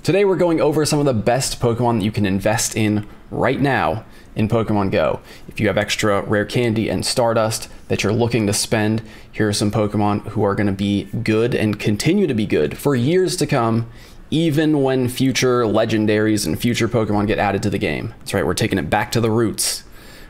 Today we're going over some of the best Pokemon that you can invest in right now in Pokemon Go. If you have extra rare candy and Stardust that you're looking to spend, here are some Pokemon who are going to be good and continue to be good for years to come, even when future legendaries and future Pokemon get added to the game. That's right, we're taking it back to the roots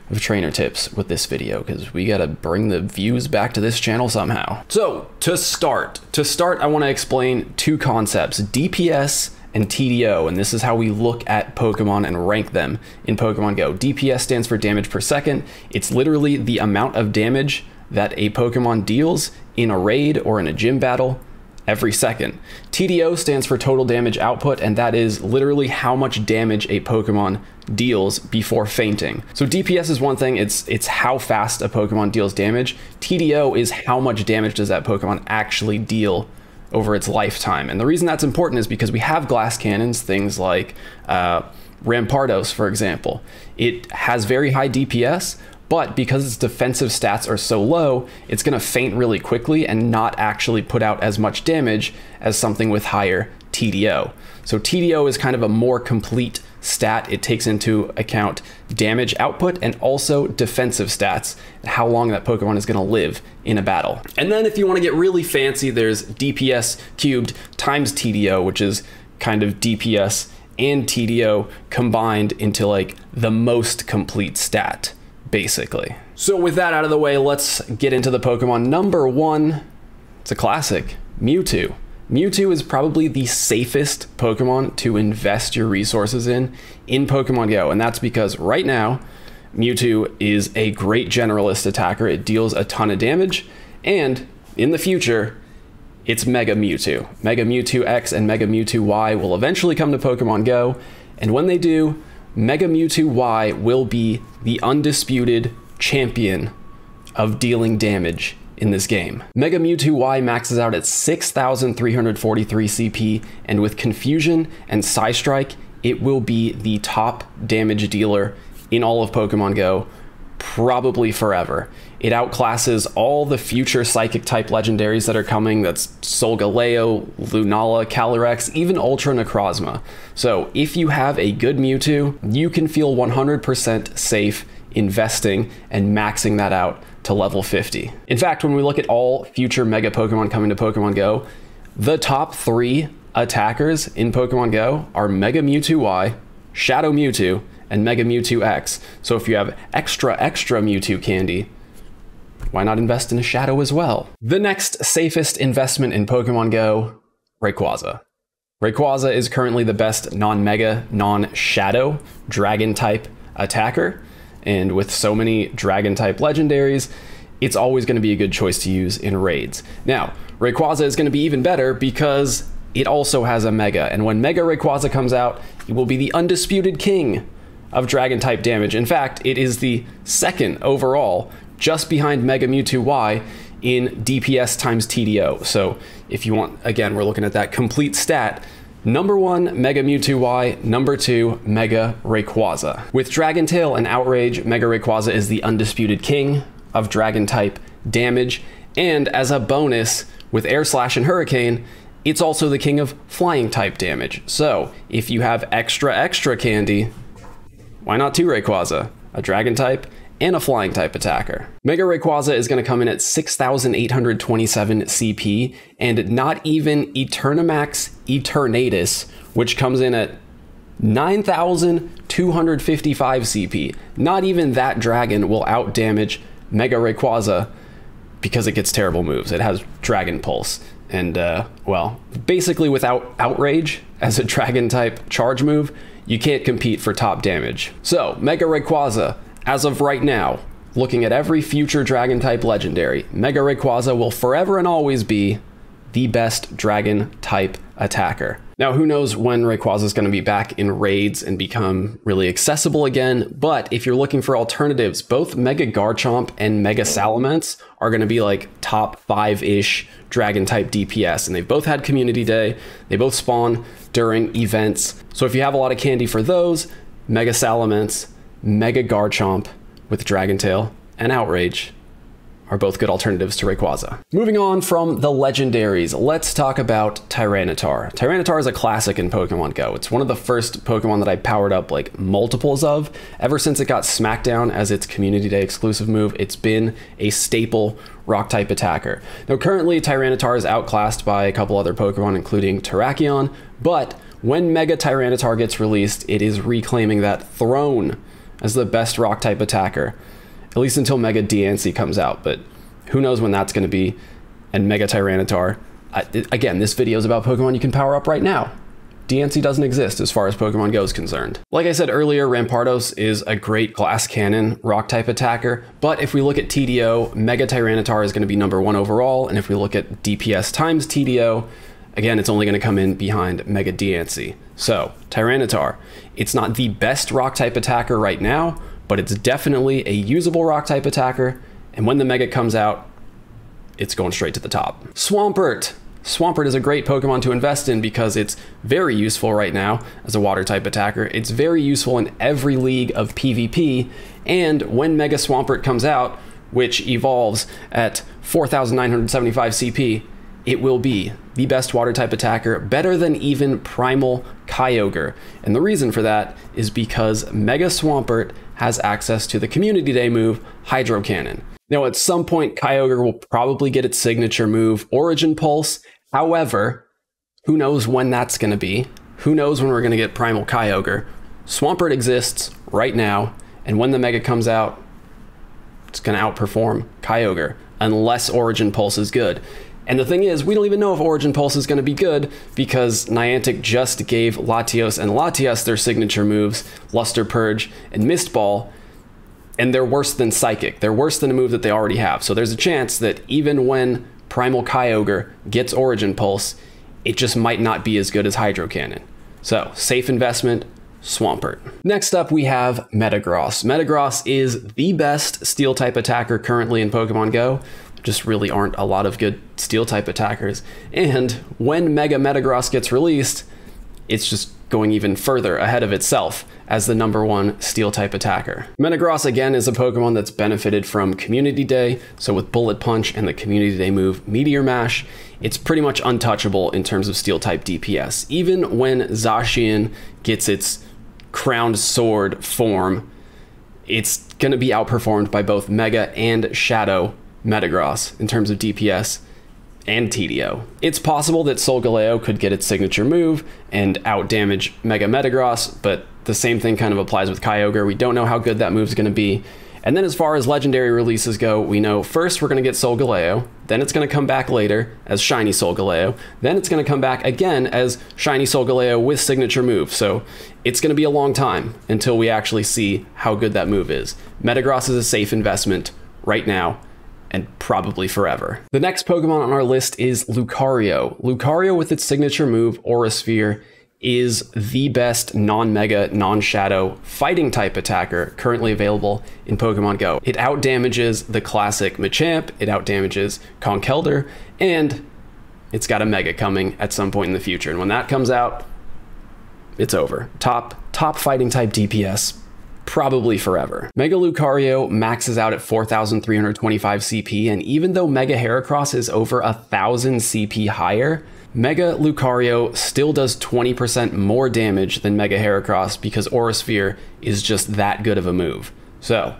of trainer tips with this video because we gotta bring the views back to this channel somehow. So to start, I want to explain two concepts, DPS and TDO, and this is how we look at Pokemon and rank them in Pokemon Go. DPS stands for damage per second. It's literally the amount of damage that a Pokemon deals in a raid or in a gym battle every second. TDO stands for total damage output, and that is literally how much damage a Pokemon deals before fainting. So DPS is one thing, it's how fast a Pokemon deals damage. TDO is how much damage does that Pokemon actually deal over its lifetime. And the reason that's important is because we have glass cannons, things like Rampardos, for example. It has very high DPS, but because its defensive stats are so low, it's going to faint really quickly and not actually put out as much damage as something with higher TDO. So TDO is kind of a more complete stat. It takes into account damage output and also defensive stats, how long that Pokemon is going to live in a battle. And then if you want to get really fancy, there's DPS cubed times TDO, which is kind of DPS and TDO combined into like the most complete stat, basically. So with that out of the way, let's get into the Pokemon. Number one, it's a classic, Mewtwo. Mewtwo is probably the safest Pokemon to invest your resources in Pokemon Go, and that's because right now, Mewtwo is a great generalist attacker. It deals a ton of damage, and in the future, it's Mega Mewtwo. Mega Mewtwo X and Mega Mewtwo Y will eventually come to Pokemon Go, and when they do, Mega Mewtwo Y will be the undisputed champion of dealing damage in this game. Mega Mewtwo Y maxes out at 6,343 CP, and with Confusion and Psystrike, it will be the top damage dealer in all of Pokemon Go, probably forever. It outclasses all the future Psychic type legendaries that are coming. That's Solgaleo, Lunala, Calyrex, even Ultra Necrozma. So if you have a good Mewtwo, you can feel 100% safe investing and maxing that out to level 50. In fact, when we look at all future Mega Pokemon coming to Pokemon Go, the top 3 attackers in Pokemon Go are Mega Mewtwo Y, Shadow Mewtwo, and Mega Mewtwo X. So if you have extra Mewtwo candy, why not invest in a Shadow as well? The next safest investment in Pokemon Go, Rayquaza. Rayquaza is currently the best non-Mega, non-Shadow Dragon type attacker. And with so many Dragon type legendaries, it's always going to be a good choice to use in raids. Now, Rayquaza is going to be even better because it also has a Mega. And when Mega Rayquaza comes out, it will be the undisputed king of Dragon type damage. In fact, it is the second overall, just behind Mega Mewtwo Y in DPS times TDO. So if you want, again, we're looking at that complete stat. Number 1, Mega Mewtwo Y. Number 2, Mega Rayquaza. With Dragon Tail and Outrage, Mega Rayquaza is the undisputed king of Dragon type damage. And as a bonus, with Air Slash and Hurricane, it's also the king of flying type damage. So if you have extra candy, why not 2 Rayquaza? A Dragon type and a flying type attacker. Mega Rayquaza is going to come in at 6,827 CP, and not even Eternamax Eternatus, which comes in at 9,255 CP. Not even that dragon will outdamage Mega Rayquaza because it gets terrible moves. It has Dragon Pulse, and well, basically without Outrage as a dragon type charge move, you can't compete for top damage. So Mega Rayquaza, as of right now, looking at every future Dragon type legendary, Mega Rayquaza will forever and always be the best Dragon type attacker. Now, who knows when Rayquaza is going to be back in raids and become really accessible again, but if you're looking for alternatives, both Mega Garchomp and Mega Salamence are going to be like top 5-ish Dragon type DPS, and they've both had Community Day. They both spawn during events. So if you have a lot of candy for those, Mega Salamence, Mega Garchomp with Dragon Tail and Outrage, are both good alternatives to Rayquaza. Moving on from the legendaries, let's talk about Tyranitar. Tyranitar is a classic in Pokemon Go. It's one of the first Pokemon that I powered up like multiples of. Ever since it got Smackdown as its Community Day exclusive move, it's been a staple rock type attacker. Now currently Tyranitar is outclassed by a couple other Pokemon, including Terrakion, but when Mega Tyranitar gets released, it is reclaiming that throne as the best rock type attacker, at least until Mega Diancie comes out, but who knows when that's going to be. And Mega Tyranitar, again, this video is about Pokemon you can power up right now. Diancie doesn't exist as far as Pokemon Go is concerned. Like I said earlier, Rampardos is a great Glass Cannon rock type attacker, but if we look at TDO, Mega Tyranitar is going to be #1 overall, and if we look at DPS times TDO, again, it's only going to come in behind Mega Diancie. So, Tyranitar, it's not the best rock type attacker right now, but it's definitely a usable rock type attacker, and when the Mega comes out, it's going straight to the top. Swampert. Swampert is a great Pokemon to invest in because it's very useful right now as a water type attacker. It's very useful in every league of PvP, and when Mega Swampert comes out, which evolves at 4,975 CP, it will be the best water type attacker, better than even Primal Kyogre. And the reason for that is because Mega Swampert has access to the Community Day move, Hydro Cannon. Now, at some point, Kyogre will probably get its signature move, Origin Pulse. However, who knows when that's going to be? Who knows when we're going to get Primal Kyogre? Swampert exists right now, and when the Mega comes out, it's going to outperform Kyogre, unless Origin Pulse is good. And the thing is, we don't even know if Origin Pulse is going to be good because Niantic just gave Latios and Latias their signature moves, Luster Purge and Mist Ball, and they're worse than Psychic. They're worse than a move that they already have. So there's a chance that even when Primal Kyogre gets Origin Pulse, it just might not be as good as Hydro Cannon. So, safe investment, Swampert. Next up, we have Metagross. Metagross is the best Steel-type attacker currently in Pokemon Go. Just really aren't a lot of good Steel-type attackers. And when Mega Metagross gets released, it's just going even further ahead of itself as the #1 Steel-type attacker. Metagross, again, is a Pokemon that's benefited from Community Day, so with Bullet Punch and the Community Day move Meteor Mash, it's pretty much untouchable in terms of Steel-type DPS. Even when Zacian gets its Crowned Sword form, it's going to be outperformed by both Mega and Shadow Metagross in terms of DPS and TDO. It's possible that Solgaleo could get its signature move and outdamage Mega Metagross, but the same thing kind of applies with Kyogre. We don't know how good that move's going to be. And then as far as legendary releases go, we know first we're going to get Solgaleo, then it's going to come back later as Shiny Solgaleo, then it's going to come back again as Shiny Solgaleo with signature move. So it's going to be a long time until we actually see how good that move is. Metagross is a safe investment right now, and probably forever. The next Pokemon on our list is Lucario. Lucario with its signature move, Aura Sphere, is the best non-Mega, non-Shadow fighting type attacker currently available in Pokemon Go. It outdamages the classic Machamp, it outdamages Conkeldurr, and it's got a Mega coming at some point in the future. And when that comes out, it's over. Top fighting type DPS, probably forever. Mega Lucario maxes out at 4,325 CP, and even though Mega Heracross is over 1,000 CP higher, Mega Lucario still does 20% more damage than Mega Heracross because Aura Sphere is just that good of a move. So,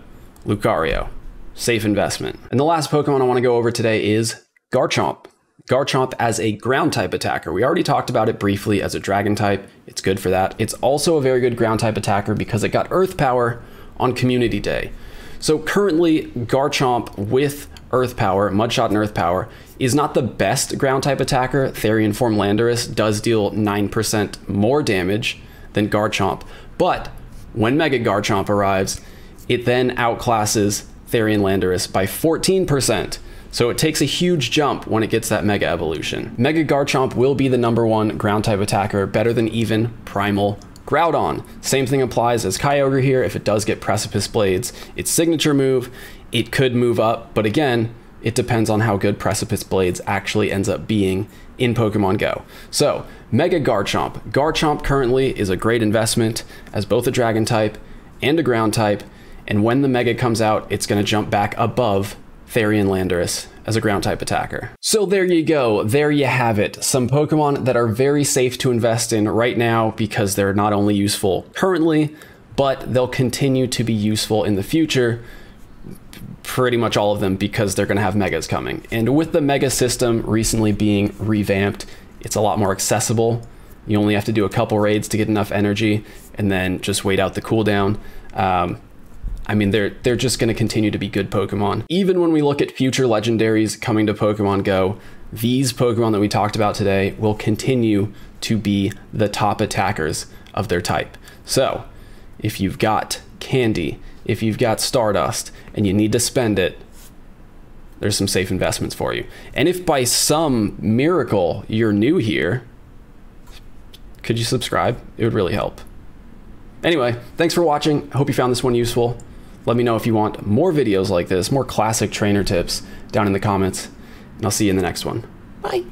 Lucario, safe investment. And the last Pokemon I want to go over today is Garchomp. Garchomp as a ground type attacker. We already talked about it briefly as a dragon type. It's good for that. It's also a very good ground type attacker because it got Earth Power on Community Day. So currently Garchomp with Earth Power, Mudshot and Earth Power, is not the best ground type attacker. Therian Form Landorus does deal 9% more damage than Garchomp, but when Mega Garchomp arrives, it then outclasses Therian Landorus by 14%. So it takes a huge jump when it gets that Mega Evolution. Mega Garchomp will be the #1 ground type attacker, better than even Primal Groudon. Same thing applies as Kyogre here. If it does get Precipice Blades, its signature move, it could move up, but again, it depends on how good Precipice Blades actually ends up being in Pokemon Go. So, Mega Garchomp. Garchomp currently is a great investment as both a dragon type and a ground type, and when the Mega comes out, it's going to jump back above Therian Landorus as a ground type attacker. So there you go. There you have it. Some Pokemon that are very safe to invest in right now because they're not only useful currently, but they'll continue to be useful in the future. Pretty much all of them, because they're going to have megas coming. And with the mega system recently being revamped, it's a lot more accessible. You only have to do a couple raids to get enough energy and then just wait out the cooldown. I mean, they're just going to continue to be good Pokemon. Even when we look at future legendaries coming to Pokemon Go, these Pokemon that we talked about today will continue to be the top attackers of their type. So if you've got Candy, if you've got Stardust, and you need to spend it, there's some safe investments for you. And if by some miracle you're new here, could you subscribe? It would really help. Anyway, thanks for watching. I hope you found this one useful. Let me know if you want more videos like this, more classic trainer tips down in the comments, and I'll see you in the next one. Bye.